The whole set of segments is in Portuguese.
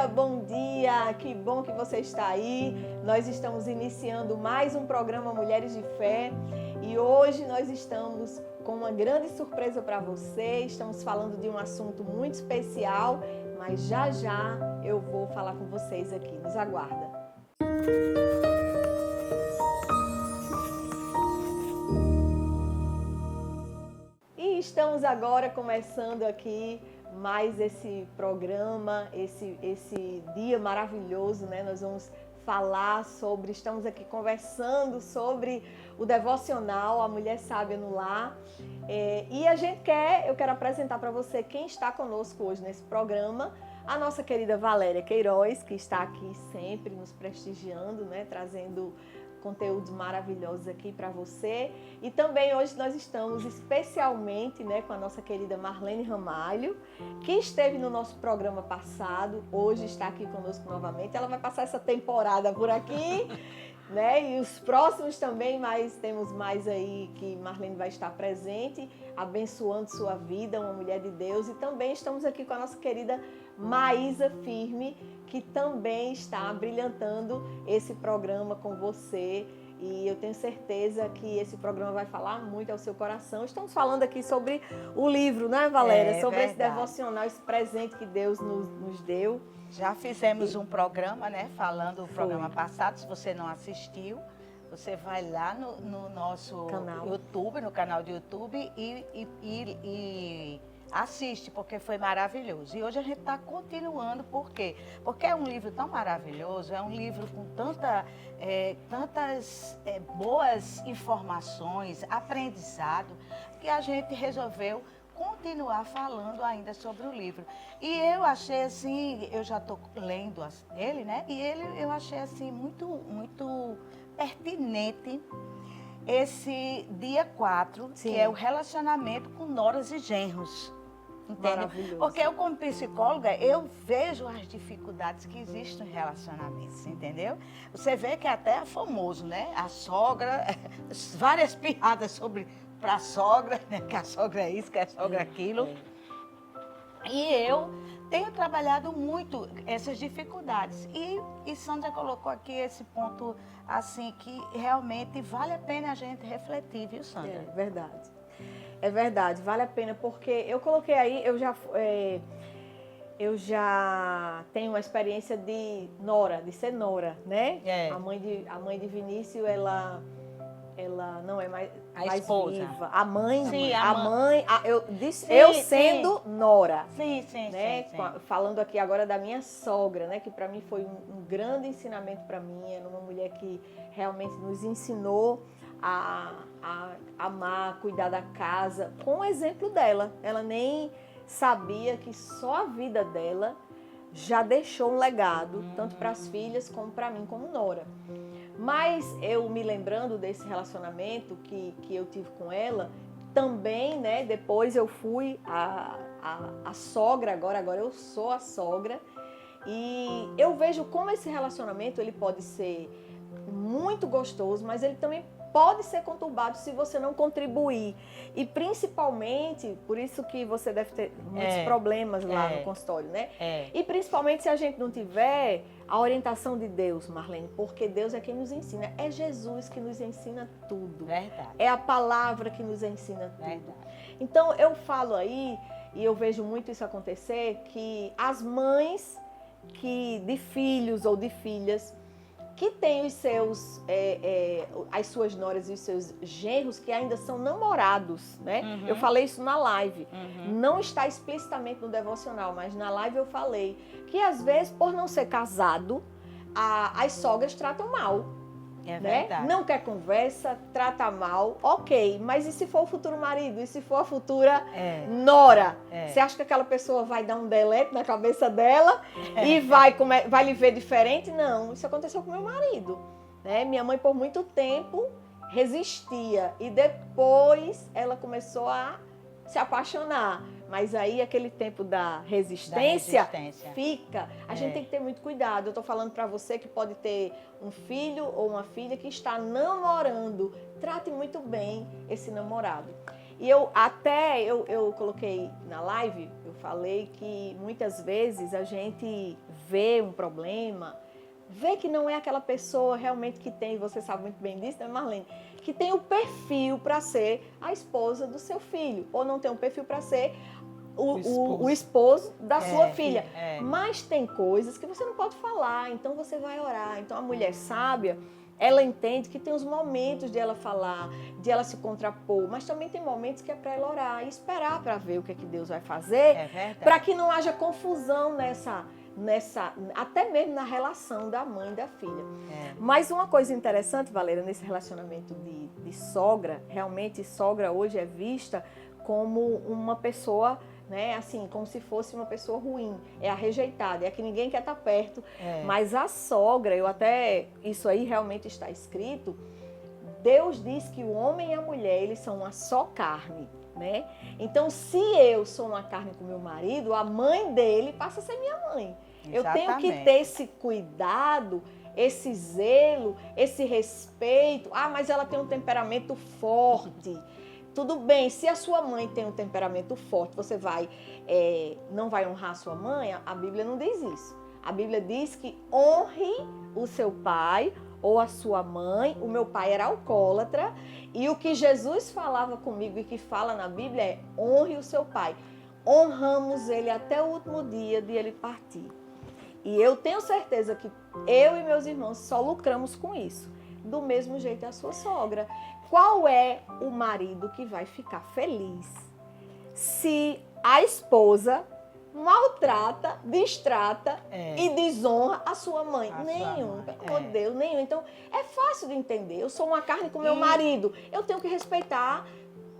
bom dia, que bom que você está aí. Nós estamos iniciando mais um programa Mulheres de Fé e hoje nós estamos com uma grande surpresa para você. Estamos falando de um assunto muito especial, mas já já eu vou falar com vocês aqui. Nos aguarda. E estamos agora começando aqui mais esse programa, esse dia maravilhoso, né? Nós vamos falar sobre, estamos aqui conversando sobre o devocional, a Mulher Sábia no Lar. E eu quero apresentar para você quem está conosco hoje nesse programa, a nossa querida Valéria Queiroz, que está aqui sempre nos prestigiando, né? Trazendo conteúdos maravilhosos aqui para você. E também hoje nós estamos especialmente, né, com a nossa querida Marlene Ramalho, que esteve no nosso programa passado, hoje está aqui conosco novamente. Ela vai passar essa temporada por aqui, né? E os próximos também, mas temos mais aí que Marlene vai estar presente, abençoando sua vida, uma mulher de Deus. E também estamos aqui com a nossa querida Maísa Firme, que também está brilhantando esse programa com você. E eu tenho certeza que esse programa vai falar muito ao seu coração. Estamos falando aqui sobre o livro, né, Valéria? Sobre esse devocional, esse presente que Deus nos deu. Já fizemos um programa, né, falando o programa passado. Se você não assistiu, você vai lá no nosso canal YouTube, no canal do YouTube e assiste, porque foi maravilhoso. E hoje a gente está continuando, por quê? Porque é um livro tão maravilhoso, é um livro com tantas boas informações, aprendizado, que a gente resolveu continuar falando ainda sobre o livro. E eu achei assim, eu já estou lendo ele, né? E eu achei assim muito pertinente esse dia 4, que é o relacionamento com noras e genros. Entende? Porque eu, como psicóloga, eu vejo as dificuldades que existem em relacionamentos, entendeu? Você vê que até é famoso, né? A sogra, várias piadas para a sogra, né? Que a sogra é isso, que a sogra é aquilo. E eu tenho trabalhado muito essas dificuldades. E Sandra colocou aqui esse ponto, assim, que realmente vale a pena a gente refletir, viu, Sandra? É verdade. É verdade, vale a pena, porque eu coloquei aí, eu já tenho uma experiência de ser nora, né? A mãe de Vinícius, ela não é mais viva. A mãe, sim, eu sendo nora. Sim, né? Sim. Falando aqui agora da minha sogra, né? Que para mim foi um grande ensinamento para mim. Era uma mulher que realmente nos ensinou a amar, cuidar da casa, com o exemplo dela. Ela nem sabia que só a vida dela já deixou um legado, tanto para as filhas como para mim, como nora. Mas eu me lembrando desse relacionamento que eu tive com ela, também, né, depois eu fui a sogra, agora eu sou a sogra, e eu vejo como esse relacionamento ele pode ser muito gostoso, mas ele também pode ser conturbado se você não contribuir. E principalmente, por isso que você deve ter muitos problemas lá no consultório, né? E principalmente se a gente não tiver a orientação de Deus, Marlene, porque Deus é quem nos ensina. É Jesus que nos ensina tudo. Verdade. É a palavra que nos ensina tudo. Verdade. Então, eu falo aí, e eu vejo muito isso acontecer, que as mães de filhos ou de filhas que têm os seus, as suas noras e os seus genros que ainda são namorados, né? Uhum. Eu falei isso na live. Uhum. Não está explicitamente no devocional, mas na live eu falei que às vezes, por não ser casado, as sogras tratam mal. É né? verdade. Não quer conversa, trata mal, ok. Mas e se for o futuro marido? E se for a futura nora? Você acha que aquela pessoa vai dar um delete na cabeça dela e vai lhe ver diferente? Não, isso aconteceu com meu marido. Né? Minha mãe, por muito tempo, resistia. E depois ela começou a se apaixonar. Mas aí aquele tempo da resistência fica. A gente tem que ter muito cuidado. Eu estou falando para você que pode ter um filho ou uma filha que está namorando. Trate muito bem esse namorado. E eu coloquei na live, eu falei que muitas vezes a gente vê um problema, vê que não é aquela pessoa realmente que tem, você sabe muito bem disso, né, Marlene? Que tem o perfil para ser a esposa do seu filho, ou não tem um perfil para ser o esposo da sua filha. Mas tem coisas que você não pode falar, então você vai orar. Então a mulher sábia, ela entende que tem os momentos de ela falar, de ela se contrapor, mas também tem momentos que é para ela orar e esperar para ver o que é que Deus vai fazer, para que não haja confusão nessa, até mesmo na relação da mãe e da filha. Mas uma coisa interessante, Valéria, nesse relacionamento de sogra, realmente sogra hoje é vista como uma pessoa, né, assim, como se fosse uma pessoa ruim, é a rejeitada, é a que ninguém quer estar perto. Mas a sogra, isso aí realmente está escrito, Deus diz que o homem e a mulher, eles são uma só carne, né? Então, se eu sou uma carne com meu marido, a mãe dele passa a ser minha mãe. Exatamente. Eu tenho que ter esse cuidado, esse zelo, esse respeito. Ah, mas ela tem um temperamento forte. Tudo bem, se a sua mãe tem um temperamento forte, você não vai honrar a sua mãe? A Bíblia não diz isso. A Bíblia diz que honre o seu pai ou a sua mãe. O meu pai era alcoólatra e o que Jesus falava comigo e que fala na Bíblia é honre o seu pai. Honramos ele até o último dia de ele partir. E eu tenho certeza que eu e meus irmãos só lucramos com isso. Do mesmo jeito a sua sogra. Qual é o marido que vai ficar feliz se a esposa maltrata, destrata e desonra a sua mãe? Nenhum, pelo amor de Deus, nenhum. Então, é fácil de entender. Eu sou uma carne com meu marido. Eu tenho que respeitar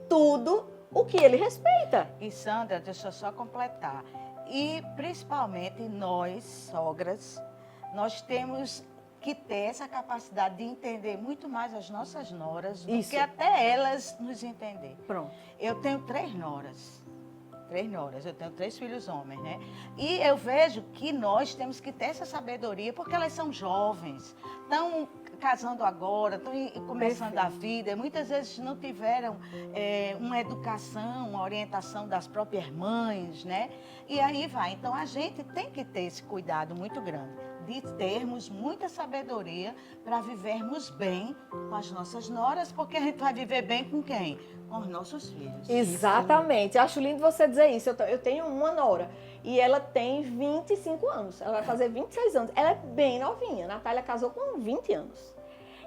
tudo o que ele respeita. E, Sandra, deixa eu só completar. E, principalmente, nós, sogras, nós temos que ter essa capacidade de entender muito mais as nossas noras do que até elas nos entender. Pronto. Eu tenho 3 noras. 3 noras, eu tenho 3 filhos homens, né? E eu vejo que nós temos que ter essa sabedoria, porque elas são jovens, estão casando agora, estão começando a vida, e muitas vezes não tiveram uma educação, uma orientação das próprias mães, né? E aí vai. Então, a gente tem que ter esse cuidado muito grande de termos muita sabedoria para vivermos bem com as nossas noras, porque a gente vai viver bem com quem? Com os nossos filhos. Exatamente. Acho lindo você dizer isso. Eu tenho uma nora e ela tem 25 anos. Ela vai fazer 26 anos. Ela é bem novinha. A Natália casou com 20 anos.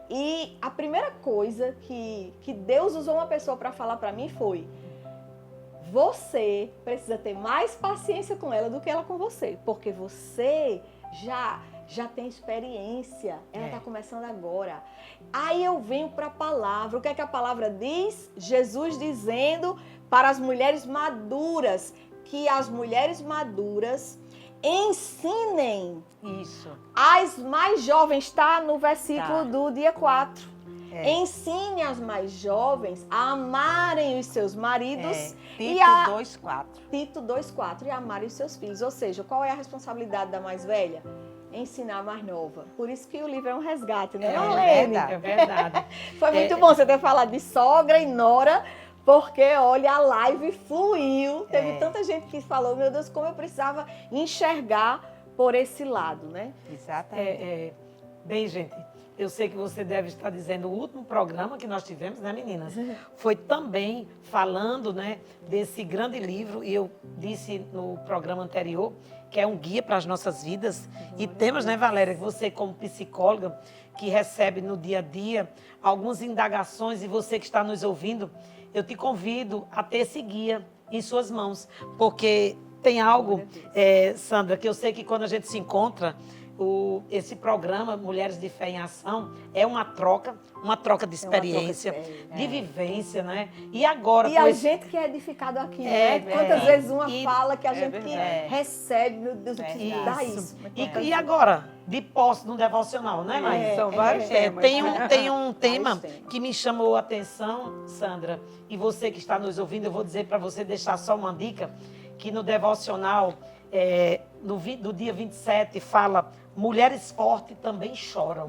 E a primeira coisa que Deus usou uma pessoa para falar para mim foi: você precisa ter mais paciência com ela do que ela com você, porque você já tem experiência, ela está começando agora. Aí eu venho para a palavra. O que é que a palavra diz? Jesus dizendo para as mulheres maduras, que as mulheres maduras ensinem as mais jovens, está no versículo do dia 4. Ensine as mais jovens a amarem os seus maridos. Tito 2,4. Tito 2,4. E amarem os seus filhos. Ou seja, qual é a responsabilidade da mais velha? Ensinar a mais nova. Por isso que o livro é um resgate, né, Marlene? É verdade. Foi muito bom você ter falado de sogra e nora, porque, olha, a live fluiu. Teve tanta gente que falou, meu Deus, como eu precisava enxergar por esse lado, né? Exatamente. Bem, gente, eu sei que você deve estar dizendo, o último programa que nós tivemos, né, meninas? Foi também falando, né, desse grande livro, e eu disse no programa anterior, que é um guia para as nossas vidas. E temos, né, Valéria, você como psicóloga, que recebe no dia a dia algumas indagações, e você que está nos ouvindo, eu te convido a ter esse guia em suas mãos, porque tem algo, Sandra, que eu sei que quando a gente se encontra, esse programa Mulheres de Fé em Ação é uma troca de experiência, de vivência, né? E agora... E a gente que é edificado aqui, né? Quantas vezes uma fala que a gente que recebe, meu Deus, eu preciso dar isso. E agora, de posse no devocional, né, Maísa? São vários temas. Tem um tema que me chamou a atenção, Sandra, e você que está nos ouvindo, eu vou dizer para você deixar só uma dica, que no devocional, no dia 27, fala: mulheres fortes também choram.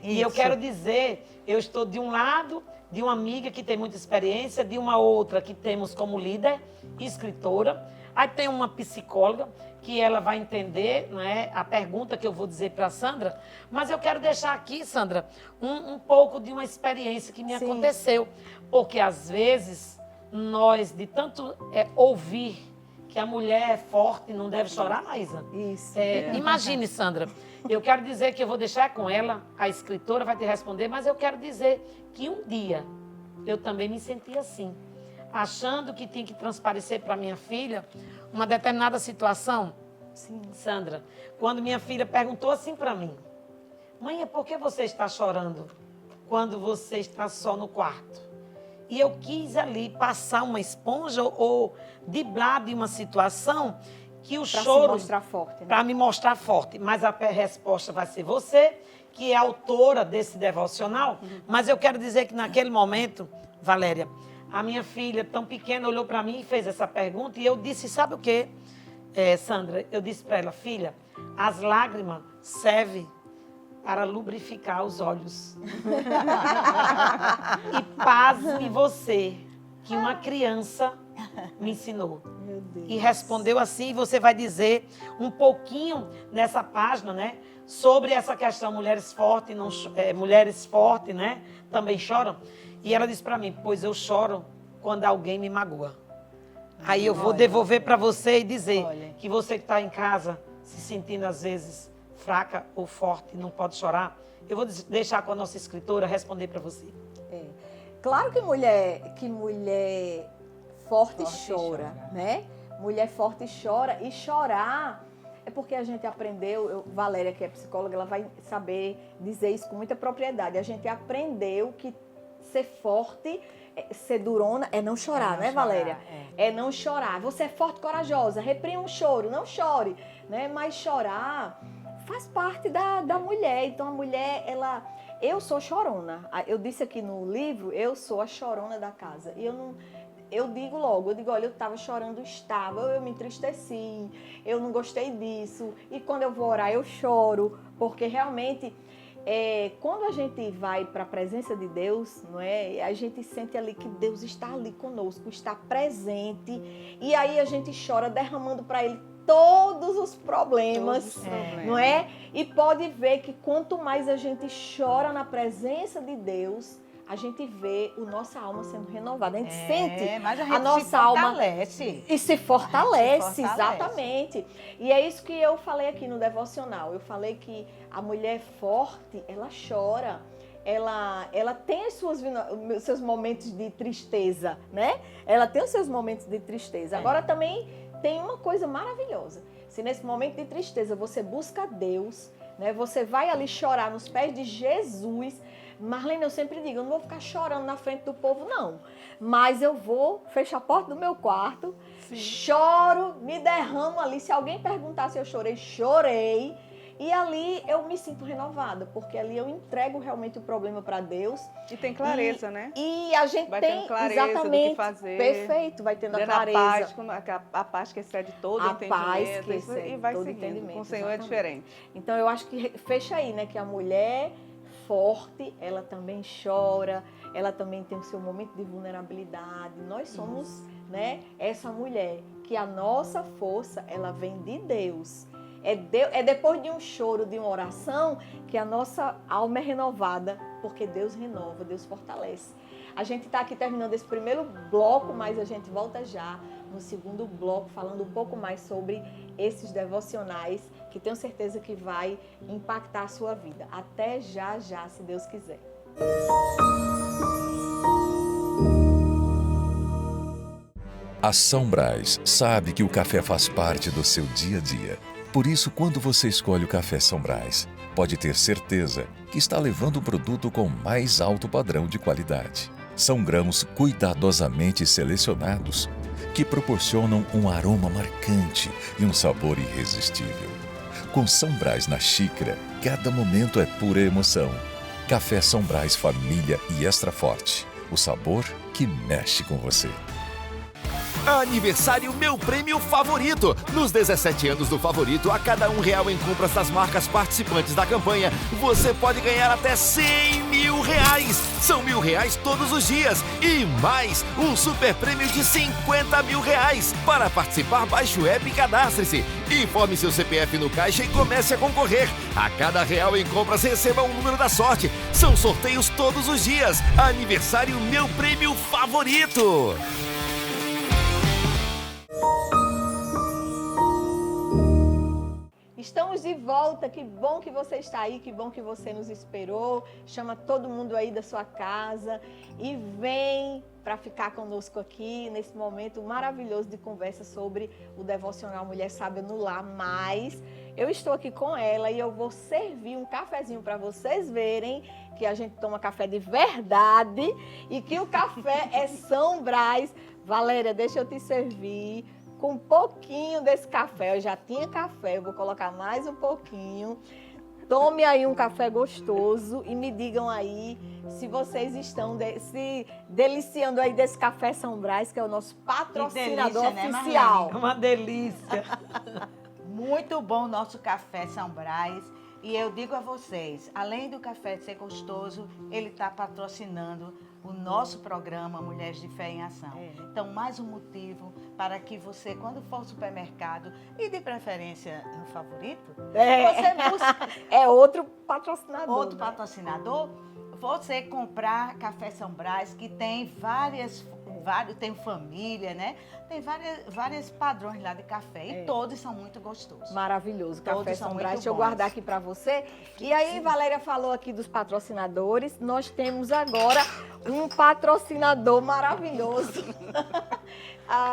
E eu quero dizer, eu estou de um lado de uma amiga que tem muita experiência, de uma outra que temos como líder, escritora, Aí tem uma psicóloga que ela vai entender, né, a pergunta que eu vou dizer para a Sandra, mas eu quero deixar aqui, Sandra, um pouco de uma experiência que me aconteceu. Porque, às vezes, nós, de tanto ouvir que a mulher é forte e não deve chorar, Maísa. Isso. Imagine, Sandra, eu quero dizer que eu vou deixar com ela, a escritora vai te responder, mas eu quero dizer que um dia eu também me senti assim, achando que tinha que transparecer para minha filha uma determinada situação. Sim. Sandra, quando minha filha perguntou assim para mim, mãe, por que você está chorando quando você está só no quarto? E eu quis ali passar uma esponja ou driblar de uma situação que o choro... Para se mostrar forte. Né? Para me mostrar forte. Mas a resposta vai ser você, que é autora desse devocional. Mas eu quero dizer que naquele momento, Valéria, a minha filha tão pequena olhou para mim e fez essa pergunta. E eu disse, sabe o quê, Sandra? Eu disse para ela, filha, as lágrimas servem para lubrificar os olhos. E pasme você, que uma criança me ensinou. Meu Deus. E respondeu assim, e você vai dizer um pouquinho nessa página, né? Sobre essa questão, mulheres fortes, né? Também choram. E ela disse para mim, pois eu choro quando alguém me magoa. Aí eu vou devolver para você e dizer que você que está em casa, se sentindo às vezes fraca ou forte, não pode chorar, eu vou deixar com a nossa escritora responder para você. Claro que mulher forte chora, né? Mulher forte chora, e chorar é porque a gente aprendeu, Valéria, que é psicóloga, ela vai saber dizer isso com muita propriedade. A gente aprendeu que ser forte, ser durona, é não chorar, né, Valéria? É não chorar. Você é forte, corajosa, reprima um choro, não chore, né? Mas chorar faz parte da mulher. Então, a mulher, eu sou chorona. Eu disse aqui no livro, eu sou a chorona da casa. E eu digo logo, olha, eu estava chorando, eu me entristeci, eu não gostei disso. E quando eu vou orar, eu choro, porque realmente, quando a gente vai para a presença de Deus, não é? A gente sente ali que Deus está ali conosco, está presente. E aí a gente chora derramando para Ele todos os problemas, não é? E pode ver que quanto mais a gente chora na presença de Deus, a gente vê a nossa alma sendo renovada. A gente sente mas a nossa alma e se fortalece, exatamente. E é isso que eu falei aqui no devocional. Eu falei que a mulher forte, ela chora. Ela tem os seus momentos de tristeza, né? Ela tem os seus momentos de tristeza. Agora também tem uma coisa maravilhosa. Se nesse momento de tristeza você busca Deus, né? Você vai ali chorar nos pés de Jesus. Marlene, eu sempre digo, eu não vou ficar chorando na frente do povo, não. Mas eu vou fechar a porta do meu quarto, choro, me derramo ali. Se alguém perguntar se eu chorei, chorei. E ali eu me sinto renovada, porque ali eu entrego realmente o problema para Deus. E tem clareza, né? E a gente vai tem tendo clareza exatamente do que fazer. Perfeito, vai tendo a clareza. A paz que excede todo o entendimento. Paz que excede e vai todo seguindo. entendimento. Com o Senhor é diferente. Então eu acho que fecha aí, né? Que a mulher forte, ela também chora, ela também tem o seu momento de vulnerabilidade. Nós somos, né, essa mulher que a nossa força, ela vem de Deus. É depois de um choro, de uma oração, que a nossa alma é renovada, porque Deus renova, Deus fortalece. A gente está aqui terminando esse primeiro bloco, mas a gente volta já no segundo bloco, falando um pouco mais sobre esses devocionais, que tenho certeza que vai impactar a sua vida. Até já, se Deus quiser. A São Brás sabe que o café faz parte do seu dia a dia. Por isso, quando você escolhe o café São Brás, pode ter certeza que está levando um produto com mais alto padrão de qualidade. São grãos cuidadosamente selecionados que proporcionam um aroma marcante e um sabor irresistível. Com São Brás na xícara, cada momento é pura emoção. Café São Brás Família e Extra Forte. O sabor que mexe com você. Aniversário Meu Prêmio Favorito. Nos 17 anos do Favorito, a cada R$1 em compras das marcas participantes da campanha, você pode ganhar até R$100 R$1.000. São R$1.000 todos os dias. E mais, um super prêmio de R$50 mil. Para participar, baixe o app e cadastre-se. Informe seu CPF no caixa e comece a concorrer. A cada R$1 em compras, receba um número da sorte. São sorteios todos os dias. Aniversário Meu Prêmio Favorito. Estamos de volta, que bom que você está aí, que bom que você nos esperou. Chama todo mundo aí da sua casa e vem para ficar conosco aqui nesse momento maravilhoso de conversa sobre o Devocional Mulher Sábia no Lar. Mas eu estou aqui com ela e eu vou servir um cafezinho para vocês verem que a gente toma café de verdade e que o café é São Brás. Valéria, deixa eu te servir com um pouquinho desse café. Eu já tinha café, eu vou colocar mais um pouquinho. Tome aí um café gostoso e me digam aí se vocês estão se deliciando aí desse café São Brás, que é o nosso patrocinador delícia, oficial. É uma delícia. Muito bom o nosso café São Brás. E eu digo a vocês, além do café ser gostoso, ele está patrocinando o nosso programa Mulheres de Fé em Ação. Então, mais um motivo para que você, quando for ao supermercado, e de preferência no favorito, você busque É outro patrocinador. outro patrocinador, você comprar café São Brás, que tem tem família, né? Tem vários padrões lá de café e todos são muito gostosos. Maravilhoso, Todos café são São muito Brás. Deixa eu bons. guardar aqui para você. E aí, Valéria falou aqui dos patrocinadores. Nós temos agora um patrocinador maravilhoso.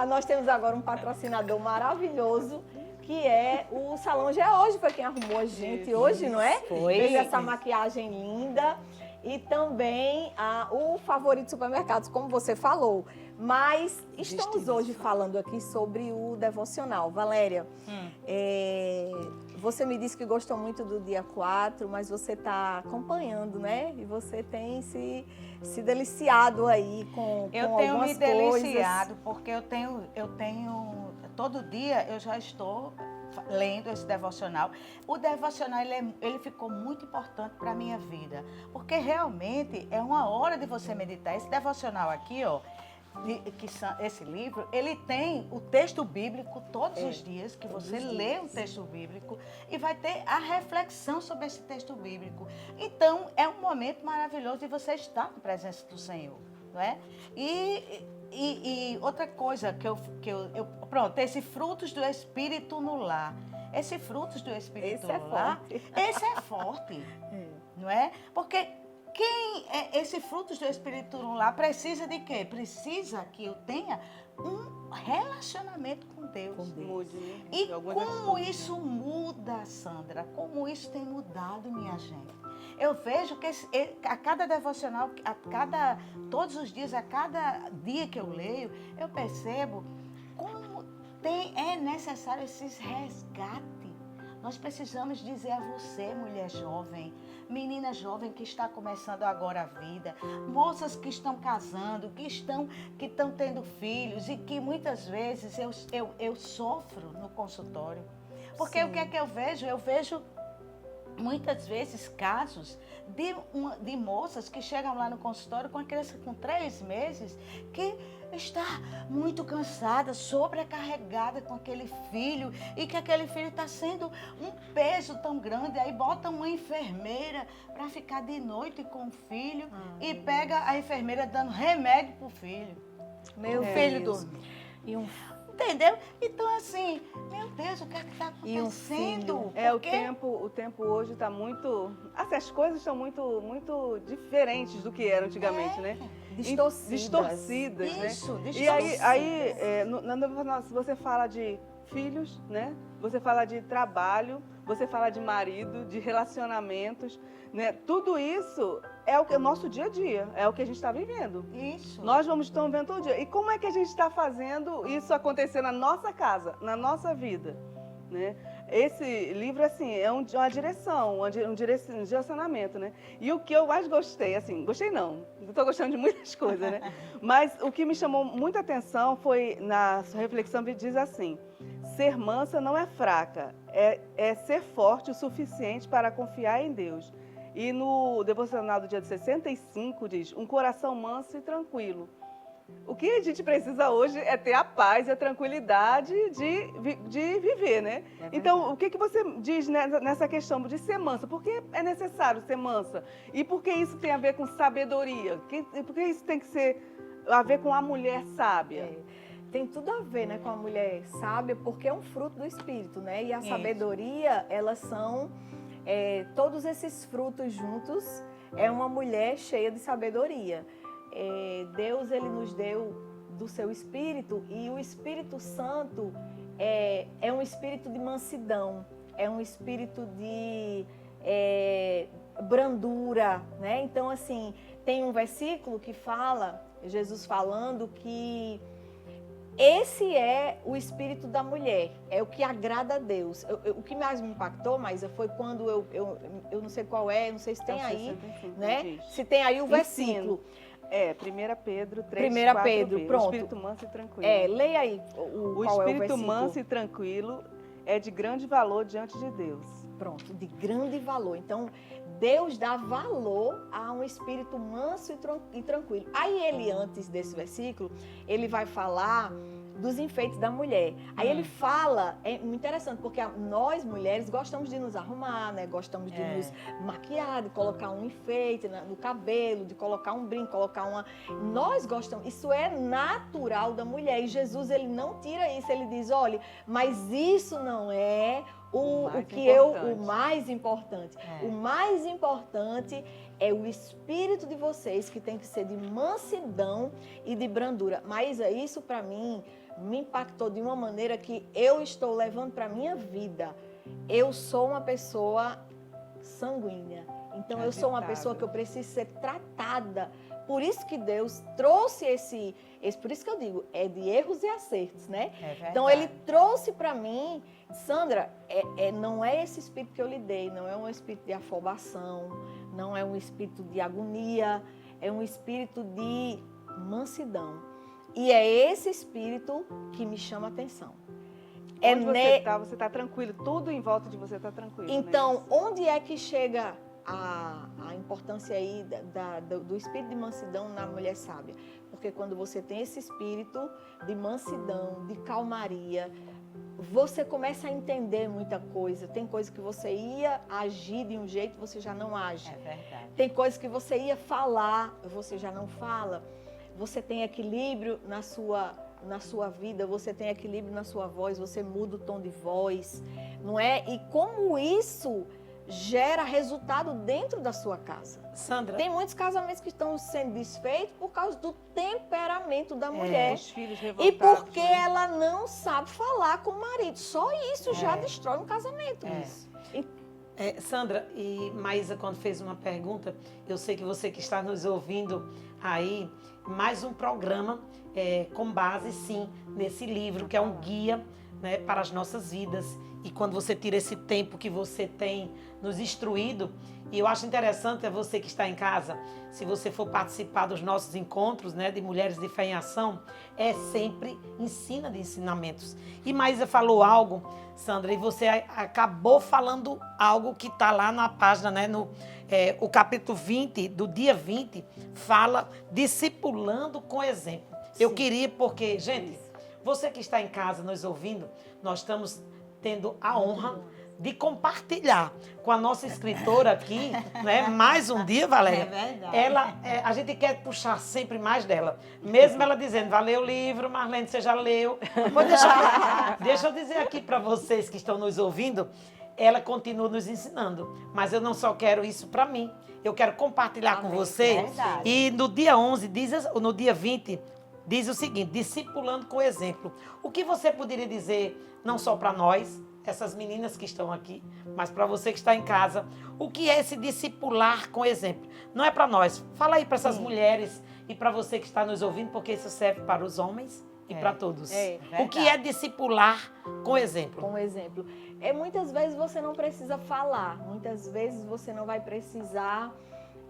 Nós temos agora um patrocinador maravilhoso, que é o Salão G. Hoje foi quem arrumou a gente hoje, não é? Foi. Fez essa maquiagem linda. E também o Favorito Supermercados, como você falou. Mas estamos hoje falando aqui sobre o devocional. Valéria, você me disse que gostou muito do dia 4, mas você está acompanhando, né? E você tem se deliciado aí com Eu tenho algumas me coisas. deliciado, porque eu tenho, todo dia eu já estou lendo esse devocional. O devocional, ele ficou muito importante para a minha vida, porque realmente é uma hora de você meditar. Esse devocional aqui, ó, esse livro, ele tem o texto bíblico todos os dias, que você lê um texto bíblico e vai ter a reflexão sobre esse texto bíblico. Então, é um momento maravilhoso de você estar na presença do Senhor, não é? E outra coisa pronto, esse frutos do Espírito no lar. Esse frutos do Espírito no lar, esse é forte, não é? Porque esse frutos do Espírito no lar precisa de quê? Precisa que eu tenha um relacionamento com Deus. Mude, né? E De algumas como atitudes. isso muda, Sandra? Como isso tem mudado, minha gente? Eu vejo que a cada devocional, todos os dias, a cada dia que eu leio, eu percebo como é necessário esses resgates. Nós precisamos dizer a você, mulher jovem, menina jovem que está começando agora a vida, moças que estão casando, que estão tendo filhos e que muitas vezes eu sofro no consultório. Porque Sim. o que é que eu vejo? Eu vejo muitas vezes casos de moças que chegam lá no consultório com a criança com 3 meses que está muito cansada, sobrecarregada com aquele filho e que aquele filho está sendo um peso tão grande. Aí bota uma enfermeira para ficar de noite com o filho e pega a enfermeira dando remédio para o filho. Meu filho dorme. Entendeu? Então, assim, meu Deus, o que é que está acontecendo? O tempo hoje está muito... Assim, as coisas estão muito diferentes do que eram antigamente, né? Distorcidas, né? Isso, E aí se você fala de filhos, né? Você fala de trabalho, você fala de marido, de relacionamentos, né? Tudo isso é o nosso dia a dia, é o que a gente está vivendo. Isso. Nós estamos vendo todo dia. E como é que a gente está fazendo isso acontecer na nossa casa, na nossa vida, né? Esse livro, assim, é uma direção, um direcionamento, né? E o que eu mais gostei, assim, gostei não, estou gostando de muitas coisas, né? Mas o que me chamou muita atenção foi, na sua reflexão, diz assim: ser mansa não é fraca, é ser forte o suficiente para confiar em Deus. E no devocional do dia de 65 diz, um coração manso e tranquilo. O que a gente precisa hoje é ter a paz e a tranquilidade de viver, né? Então, o que você diz nessa questão de ser mansa? Por que é necessário ser mansa? E por que isso tem a ver com sabedoria? Por que isso tem que a ver com a mulher sábia? Tem tudo a ver, né, com a mulher sábia, porque é um fruto do Espírito, né? E a sabedoria, elas são, todos esses frutos juntos, é uma mulher cheia de sabedoria. Deus, ele nos deu do seu Espírito, e o Espírito Santo é um espírito de mansidão, é um espírito de brandura, né? Então, assim, tem um versículo que fala, Jesus falando que esse é o espírito da mulher, é o que agrada a Deus. O que mais me impactou, Maísa, foi quando eu não sei qual não sei se tem aí, 65, né? Se tem aí o versículo. 1 Pedro 3, 1 Pedro, pronto. O espírito manso e tranquilo. Leia aí o espírito manso e tranquilo é de grande valor diante de Deus. Pronto, de grande valor. Então, Deus dá valor a um espírito manso e tranquilo. Aí ele, antes desse versículo, ele vai falar dos enfeites da mulher. Aí ele fala, é muito interessante, porque nós mulheres gostamos de nos arrumar, né? Gostamos de nos maquiar, de colocar um enfeite no cabelo, de colocar um brinco, colocar uma... Nós gostamos, isso é natural da mulher. E Jesus, ele não tira isso, ele diz, olha, mas isso não é o mais importante. O mais importante é o espírito de vocês, que tem que ser de mansidão e de brandura. Maísa, isso para mim me impactou de uma maneira que eu estou levando para a minha vida. Eu sou uma pessoa sanguínea. Então, eu sou uma pessoa que eu preciso ser tratada. Por isso que Deus trouxe esse por isso que eu digo, é de erros e acertos, né? Então, Ele trouxe para mim, Sandra, não é esse espírito que eu lidei, não é um espírito de afobação, não é um espírito de agonia, é um espírito de mansidão. E é esse espírito que me chama a atenção. Você está tranquilo, tudo em volta de você está tranquilo. Então, né? onde é que chega a importância aí do espírito de mansidão na mulher sábia? Porque quando você tem esse espírito de mansidão, de calmaria, você começa a entender muita coisa. Tem coisa que você ia agir de um jeito, você já não age. É verdade. Tem coisa que você ia falar, você já não fala. Você tem equilíbrio na sua vida, você tem equilíbrio na sua voz, você muda o tom de voz, não é? E como isso gera resultado dentro da sua casa. Sandra, tem muitos casamentos que estão sendo desfeitos por causa do temperamento da mulher. Os filhos revoltados, e porque né? ela não sabe falar com o marido. Só isso já destrói um casamento. Isso. Sandra e Maísa, quando fez uma pergunta, eu sei que você que está nos ouvindo aí, mais um programa com base, sim, nesse livro, que é um guia, né, para as nossas vidas. E quando você tira esse tempo que você tem nos instruído, e eu acho interessante, você que está em casa, se você for participar dos nossos encontros, né, de Mulheres de Fé em Ação, sempre ensina de ensinamentos. E Maísa falou algo, Sandra, e você acabou falando algo que está lá na página, né, o capítulo 20, do dia 20, fala discipulando com exemplo. Sim. Eu queria, porque, gente, você que está em casa nos ouvindo, nós estamos tendo a honra de compartilhar com a nossa escritora aqui, né? Mais um dia, Valéria. É verdade. A gente quer puxar sempre mais dela. Mesmo ela dizendo, valeu o livro, Marlene, você já leu. Deixa eu dizer aqui para vocês que estão nos ouvindo, ela continua nos ensinando. Mas eu não só quero isso para mim, eu quero compartilhar com você. Verdade. E no dia 11, no dia 20, diz o seguinte, discipulando com exemplo. O que você poderia dizer, não só para nós, essas meninas que estão aqui, mas para você que está em casa, o que é esse discipular com exemplo? Não é para nós. Fala aí para essas mulheres e para você que está nos ouvindo, porque isso serve para os homens e para todos. O que é discipular com exemplo? Com exemplo. Muitas vezes você não precisa falar, muitas vezes você não vai precisar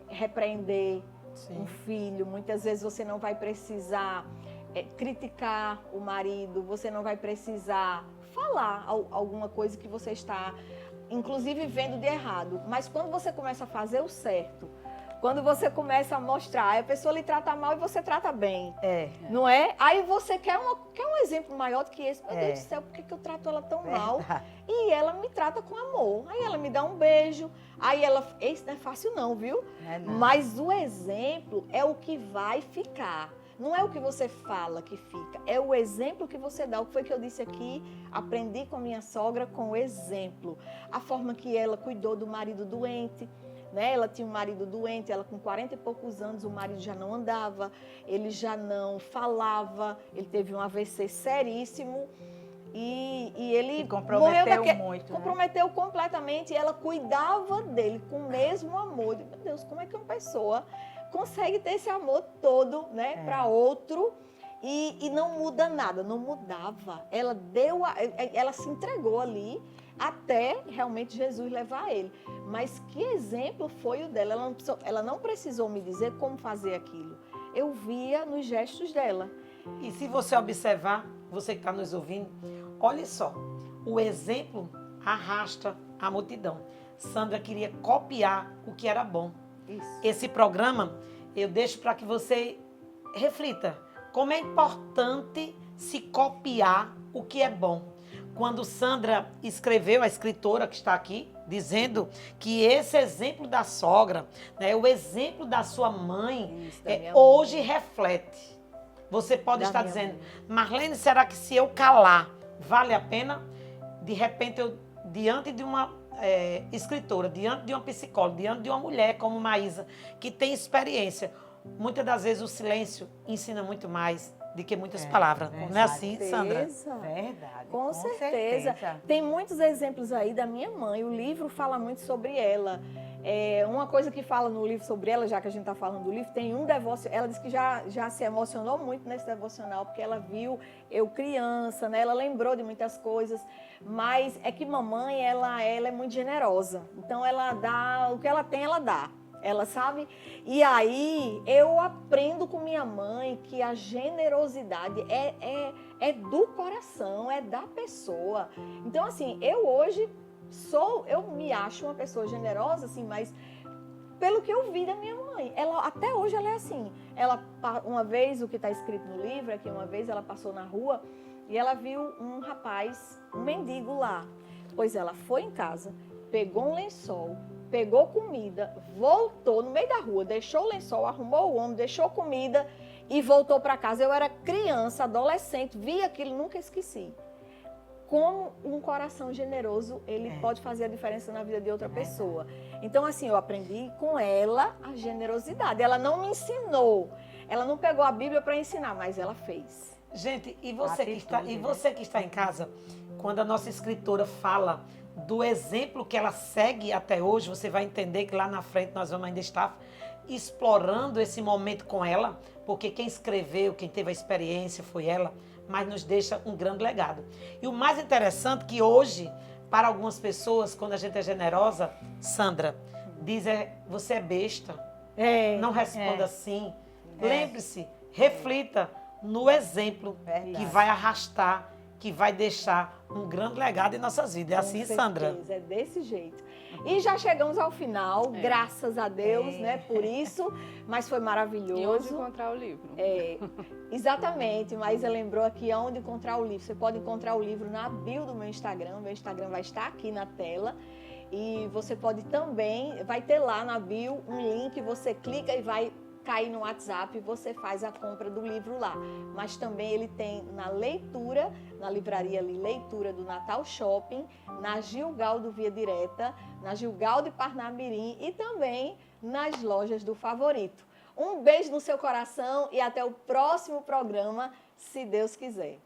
repreender um filho, muitas vezes você não vai precisar criticar o marido, você não vai precisar falar alguma coisa que você está inclusive vendo de errado. Mas quando você começa a fazer o certo, quando você começa a mostrar, a pessoa lhe trata mal e você trata bem. Não é? Aí você quer um exemplo maior do que esse. Meu Deus do céu, por que eu trato ela tão mal? E ela me trata com amor. Aí ela me dá um beijo. Aí ela... Isso não é fácil não, viu? Não. Mas o exemplo é o que vai ficar. Não é o que você fala que fica, é o exemplo que você dá. O que foi que eu disse aqui? Aprendi com a minha sogra com o exemplo. A forma que ela cuidou do marido doente, né? Ela tinha um marido doente, ela com 40 e poucos anos, o marido já não andava, ele já não falava, ele teve um AVC seríssimo e ele comprometeu morreu muito. Comprometeu completamente e ela cuidava dele com o mesmo amor. Meu Deus, como é que uma pessoa consegue ter esse amor todo, né, para outro e não muda nada, não mudava. Ela ela se entregou ali até realmente Jesus levar ele. Mas que exemplo foi o dela? Ela não precisou me dizer como fazer aquilo. Eu via nos gestos dela. E se você observar, você que está nos ouvindo, olha só, o exemplo arrasta a multidão. Sandra queria copiar o que era bom. Isso. Esse programa eu deixo para que você reflita como é importante se copiar o que é bom. Quando Sandra escreveu, a escritora que está aqui, dizendo que esse exemplo da sogra, né, o exemplo da sua mãe, Isso, da minha hoje reflete. Você pode Da estar minha dizendo, mãe. Marlene, será que se eu calar, vale a pena? De repente, eu, diante de uma escritora, diante de uma psicóloga, diante de uma mulher como Maísa, que tem experiência, muitas das vezes o silêncio ensina muito mais do que muitas palavras. Não é assim, Sandra? Verdade. Com certeza. Tem muitos exemplos aí da minha mãe. O livro fala muito sobre ela. Uma coisa que fala no livro sobre ela, já que a gente está falando do livro, tem um devocional. Ela disse que já se emocionou muito nesse devocional, porque ela viu eu criança, né? Ela lembrou de muitas coisas. Mas é que mamãe, ela é muito generosa. Então, ela dá, o que ela tem, ela dá. Ela sabe? E aí, eu aprendo com minha mãe que a generosidade é do coração, é da pessoa. Então, assim, eu hoje eu me acho uma pessoa generosa, assim, mas pelo que eu vi da minha mãe. Até hoje ela é assim. Uma vez, o que está escrito no livro é que uma vez ela passou na rua e ela viu um rapaz, um mendigo lá. Pois ela foi em casa, pegou um lençol, pegou comida, voltou no meio da rua, deixou o lençol, arrumou o ombro, deixou comida e voltou para casa. Eu era criança, adolescente, vi aquilo, nunca esqueci. Como um coração generoso, ele pode fazer a diferença na vida de outra pessoa. Então, assim, eu aprendi com ela a generosidade. Ela não me ensinou, ela não pegou a Bíblia para ensinar, mas ela fez. Gente, e você que está em casa, quando a nossa escritora fala do exemplo que ela segue até hoje, você vai entender que lá na frente nós vamos ainda estar explorando esse momento com ela, porque quem escreveu, quem teve a experiência foi ela, mas nos deixa um grande legado. E o mais interessante é que hoje, para algumas pessoas, quando a gente é generosa, Sandra, diz você é besta, não responda assim. Lembre-se, reflita no exemplo que vai arrastar, que vai deixar um grande legado em nossas vidas. É assim, Sandra? É desse jeito. E já chegamos ao final, graças a Deus, né, por isso, mas foi maravilhoso. E onde encontrar o livro? Exatamente, Maísa lembrou aqui onde encontrar o livro. Você pode encontrar o livro na bio do meu Instagram vai estar aqui na tela. E você pode também, vai ter lá na bio um link, você clica e vai cair no WhatsApp e você faz a compra do livro lá. Mas também ele tem na leitura, na livraria ali, Leitura do Natal Shopping, na Gilgal do Via Direta, na Gilgal de Parnamirim e também nas lojas do Favorito. Um beijo no seu coração e até o próximo programa, se Deus quiser.